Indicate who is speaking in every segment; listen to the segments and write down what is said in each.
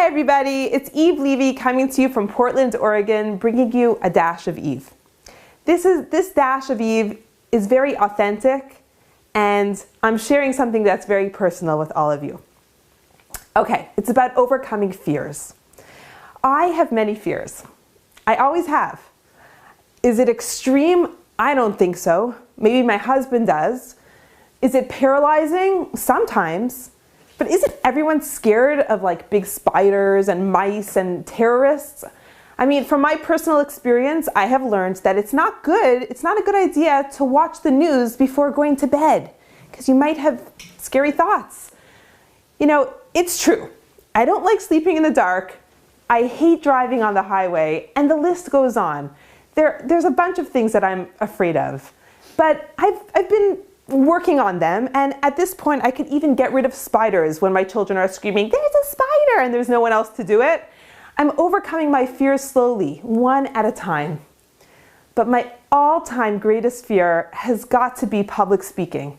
Speaker 1: Hi everybody, it's Levy coming to you from Portland, Oregon, bringing you a dash of Eve. This dash of Eve is very authentic, and I'm sharing something that's very personal with all of you. Okay, it's about overcoming fears. I have many fears. I always have. Is it extreme? I don't think so. Maybe my husband does. Is it paralyzing? Sometimes. But isn't everyone scared of like big spiders and mice and terrorists? I mean, from my personal experience, I have learned that it's not a good idea to watch the news before going to bed, because you might have scary thoughts. You know, it's true. I don't like sleeping in the dark. I hate driving on the highway, and the list goes on. There's a bunch of things that I'm afraid of, but I've been working on them, and at this point I can even get rid of spiders when my children are screaming, "There's a spider!" and there's no one else to do it. I'm overcoming my fears slowly, one at a time. But my all-time greatest fear has got to be public speaking.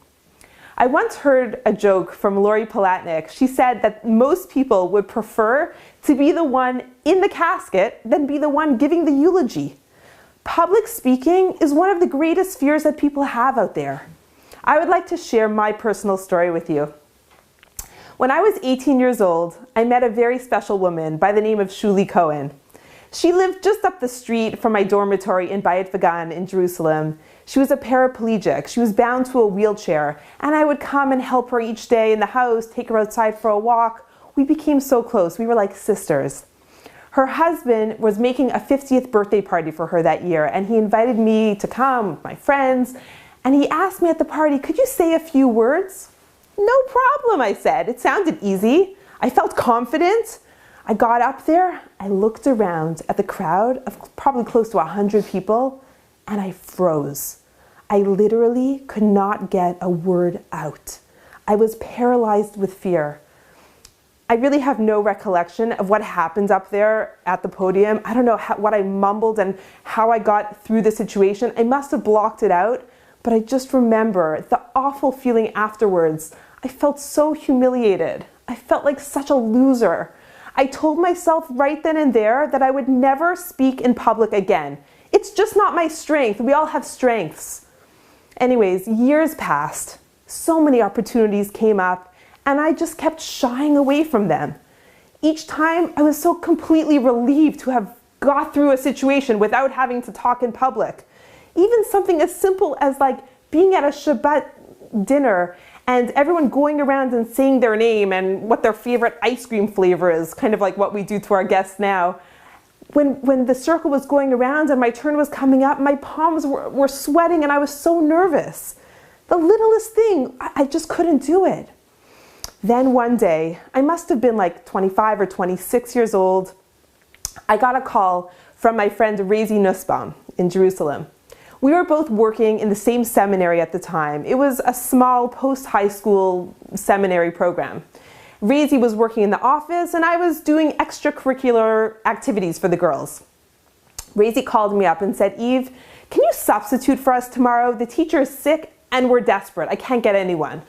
Speaker 1: I once heard a joke from Lori Palatnik. She said that most people would prefer to be the one in the casket than be the one giving the eulogy. Public speaking is one of the greatest fears that people have out there. I would like to share my personal story with you. When I was 18 years old, I met a very special woman by the name of Shuli Cohen. She lived just up the street from my dormitory in Bayit Vegan in Jerusalem. She was a paraplegic. She was bound to a wheelchair, and I would come and help her each day in the house, take her outside for a walk. We became so close. We were like sisters. Her husband was making a 50th birthday party for her that year, and he invited me to come with my friends. And he asked me at the party, "Could you say a few words?" "No problem," I said. It sounded easy. I felt confident. I got up there, I looked around at the crowd of probably close to 100 people, and I froze. I literally could not get a word out. I was paralyzed with fear. I really have no recollection of what happened up there at the podium. I don't know what I mumbled and how I got through the situation. I must have blocked it out. But I just remember the awful feeling afterwards. I felt so humiliated. I felt like such a loser. I told myself right then and there that I would never speak in public again. It's just not my strength. We all have strengths. Anyways, years passed. So many opportunities came up, and I just kept shying away from them. Each time, I was so completely relieved to have got through a situation without having to talk in public. Even something as simple as like being at a Shabbat dinner and everyone going around and saying their name and what their favorite ice cream flavor is, kind of like what we do to our guests now. When the circle was going around and my turn was coming up, my palms were sweating and I was so nervous. The littlest thing, I just couldn't do it. Then one day, I must have been like 25 or 26 years old, I got a call from my friend Razy Nussbaum in Jerusalem. We were both working in the same seminary at the time. It was a small post-high school seminary program. Razy was working in the office and I was doing extracurricular activities for the girls. Razy called me up and said, "Eve, can you substitute for us tomorrow? The teacher is sick and we're desperate. I can't get anyone."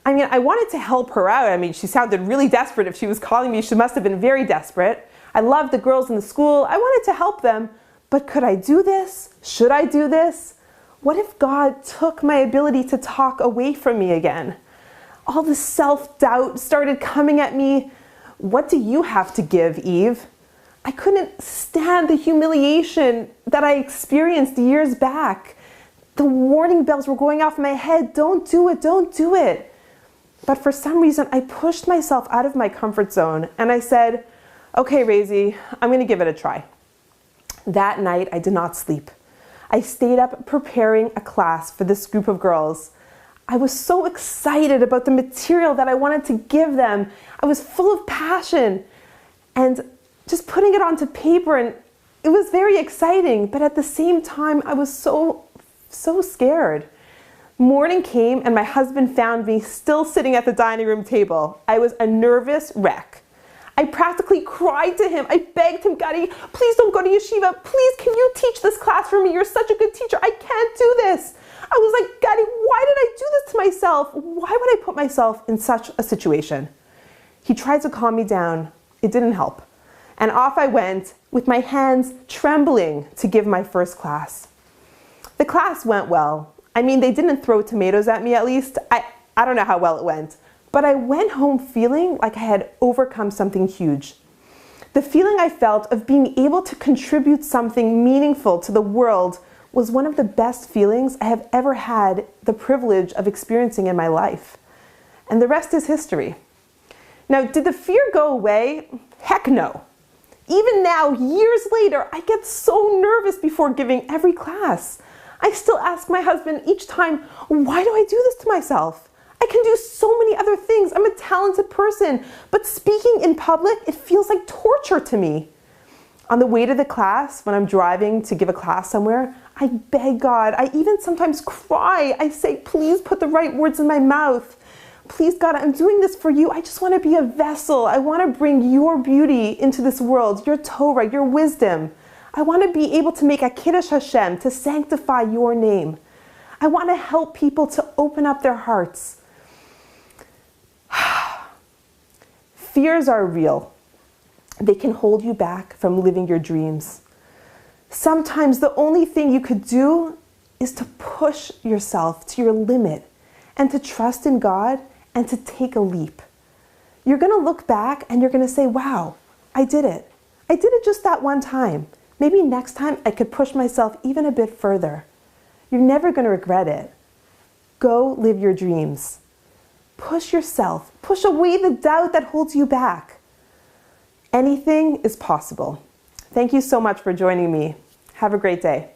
Speaker 1: I mean, I wanted to help her out. I mean, she sounded really desperate. If she was calling me, she must have been very desperate. I loved the girls in the school. I wanted to help them. But could I do this? Should I do this? What if God took my ability to talk away from me again? All this self-doubt started coming at me. What do you have to give, Eve? I couldn't stand the humiliation that I experienced years back. The warning bells were going off in my head. Don't do it, don't do it. But for some reason, I pushed myself out of my comfort zone and I said, "Okay, Razy, I'm gonna give it a try." That night, I did not sleep. I stayed up preparing a class for this group of girls. I was so excited about the material that I wanted to give them. I was full of passion and just putting it onto paper, and it was very exciting, but at the same time, I was so scared. Morning came and my husband found me still sitting at the dining room table. I was a nervous wreck. I practically cried to him. I begged him, "Gadi, please don't go to yeshiva. Please, can you teach this class for me? You're such a good teacher. I can't do this." I was like, "Gadi, why did I do this to myself? Why would I put myself in such a situation?" He tried to calm me down. it didn't help. And off I went with my hands trembling to give my first class. The class went well. I mean, they didn't throw tomatoes at me at least. I don't know how well it went, but I went home feeling like I had overcome something huge. The feeling I felt of being able to contribute something meaningful to the world was one of the best feelings I have ever had the privilege of experiencing in my life. And the rest is history. Now, did the fear go away? Heck no. Even now, years later, I get so nervous before giving every class. I still ask my husband each time, why do I do this to myself? I can do so many other things. I'm a talented person, but speaking in public, it feels like torture to me. On the way to the class, when I'm driving to give a class somewhere, I beg God. I even sometimes cry. I say, please put the right words in my mouth. Please, God, I'm doing this for you. I just want to be a vessel. I want to bring your beauty into this world, your Torah, your wisdom. I want to be able to make a Kiddush Hashem, to sanctify your name. I want to help people to open up their hearts. Fears are real. They can hold you back from living your dreams. Sometimes the only thing you could do is to push yourself to your limit and to trust in God and to take a leap. You're going to look back and you're going to say, wow, I did it. I did it just that one time. Maybe next time I could push myself even a bit further. You're never going to regret it. Go live your dreams. Push yourself. Push away the doubt that holds you back. Anything is possible. Thank you so much for joining me. Have a great day.